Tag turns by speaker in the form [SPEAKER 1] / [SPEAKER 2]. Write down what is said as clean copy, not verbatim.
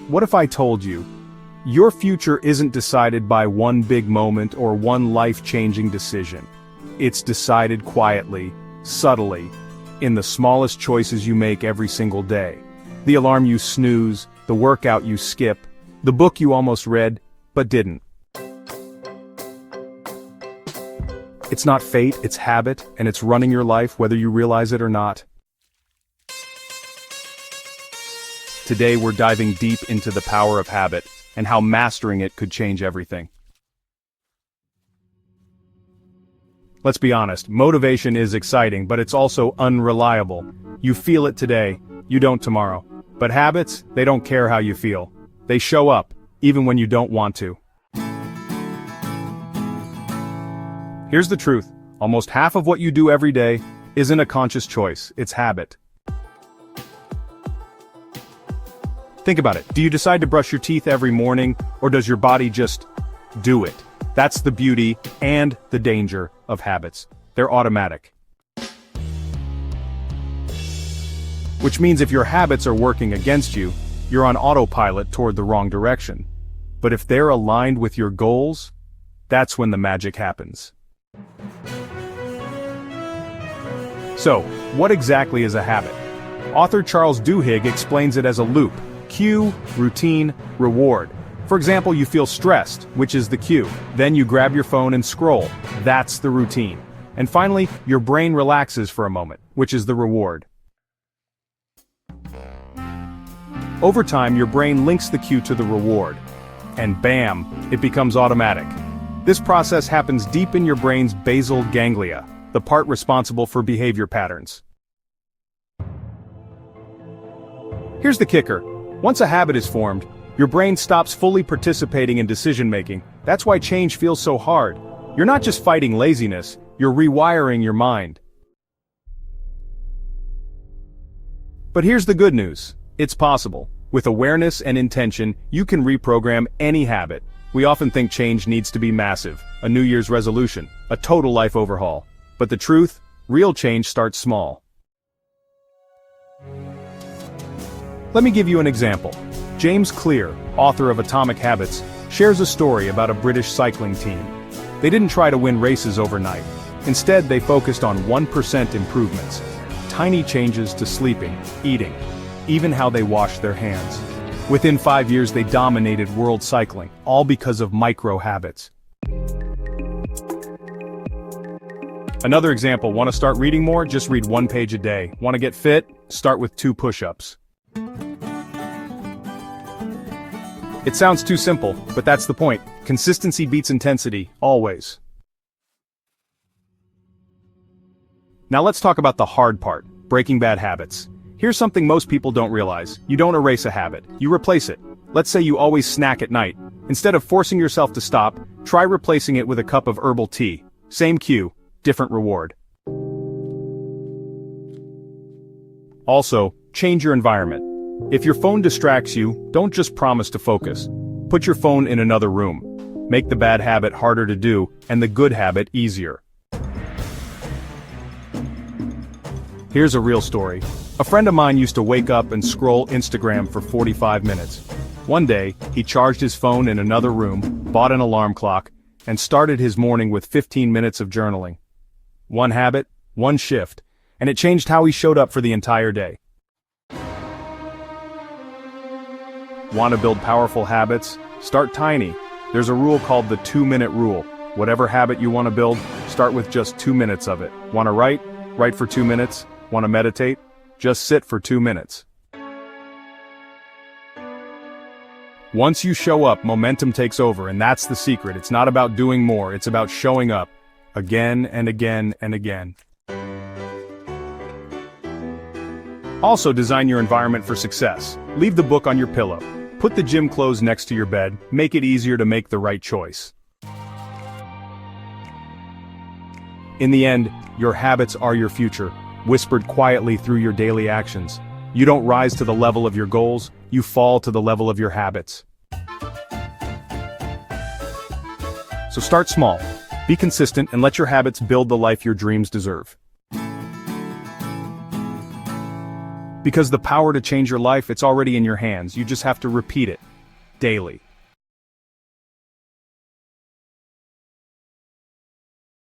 [SPEAKER 1] What if I told you, your future isn't decided by one big moment or one life-changing decision. It's decided quietly, subtly, in the smallest choices you make every single day. The alarm you snooze, the workout you skip, the book you almost read, but didn't. It's not fate, it's habit, and it's running your life whether you realize it or not. Today we're diving deep into the power of habit, and how mastering it could change everything. Let's be honest, motivation is exciting, but it's also unreliable. You feel it today, you don't tomorrow. But habits, they don't care how you feel. They show up, even when you don't want to. Here's the truth, almost half of what you do every day isn't a conscious choice, it's habit. Think about it, do you decide to brush your teeth every morning, or does your body just do it? That's the beauty and the danger of habits. They're automatic. Which means if your habits are working against you, you're on autopilot toward the wrong direction. But if they're aligned with your goals, that's when the magic happens. So, what exactly is a habit? Author Charles Duhigg explains it as a loop. Cue, routine, reward. For example, you feel stressed, which is the cue. Then you grab your phone and scroll. That's the routine. And finally, your brain relaxes for a moment, which is the reward. Over time, your brain links the cue to the reward. And bam, it becomes automatic. This process happens deep in your brain's basal ganglia, the part responsible for behavior patterns. Here's the kicker. Once a habit is formed, your brain stops fully participating in decision-making. That's why change feels so hard. You're not just fighting laziness, you're rewiring your mind. But here's the good news. It's possible. With awareness and intention, you can reprogram any habit. We often think change needs to be massive, a New Year's resolution, a total life overhaul. But the truth, real change starts small. Let me give you an example. James Clear, author of Atomic Habits, shares a story about a British cycling team. They didn't try to win races overnight. Instead, they focused on 1% improvements. Tiny changes to sleeping, eating, even how they washed their hands. Within 5 years, they dominated world cycling, all because of micro habits. Another example, want to start reading more? Just read 1 page a day. Want to get fit? Start with 2 push-ups. It sounds too simple, but that's the point. Consistency beats intensity, always. Now let's talk about the hard part, breaking bad habits. Here's something most people don't realize. You don't erase a habit, you replace it. Let's say you always snack at night. Instead of forcing yourself to stop, try replacing it with a cup of herbal tea. Same cue, different reward. Also, change your environment. If your phone distracts you, don't just promise to focus. Put your phone in another room. Make the bad habit harder to do, and the good habit easier. Here's a real story. A friend of mine used to wake up and scroll Instagram for 45 minutes. One day, he charged his phone in another room, bought an alarm clock, and started his morning with 15 minutes of journaling. One habit, one shift, and it changed how he showed up for the entire day. Want to build powerful habits? Start tiny. There's a rule called the 2-minute rule. Whatever habit you want to build, start with just 2 minutes of it. Want to write? Write for 2 minutes. Want to meditate? Just sit for 2 minutes. Once you show up, momentum takes over, and that's the secret. It's not about doing more, it's about showing up. Again and again and again. Also, design your environment for success. Leave the book on your pillow. Put the gym clothes next to your bed. Make it easier to make the right choice. In the end, your habits are your future, whispered quietly through your daily actions. You don't rise to the level of your goals, you fall to the level of your habits. So start small, be consistent, and let your habits build the life your dreams deserve. Because the power to change your life, it's already in your hands, you just have to repeat it. Daily.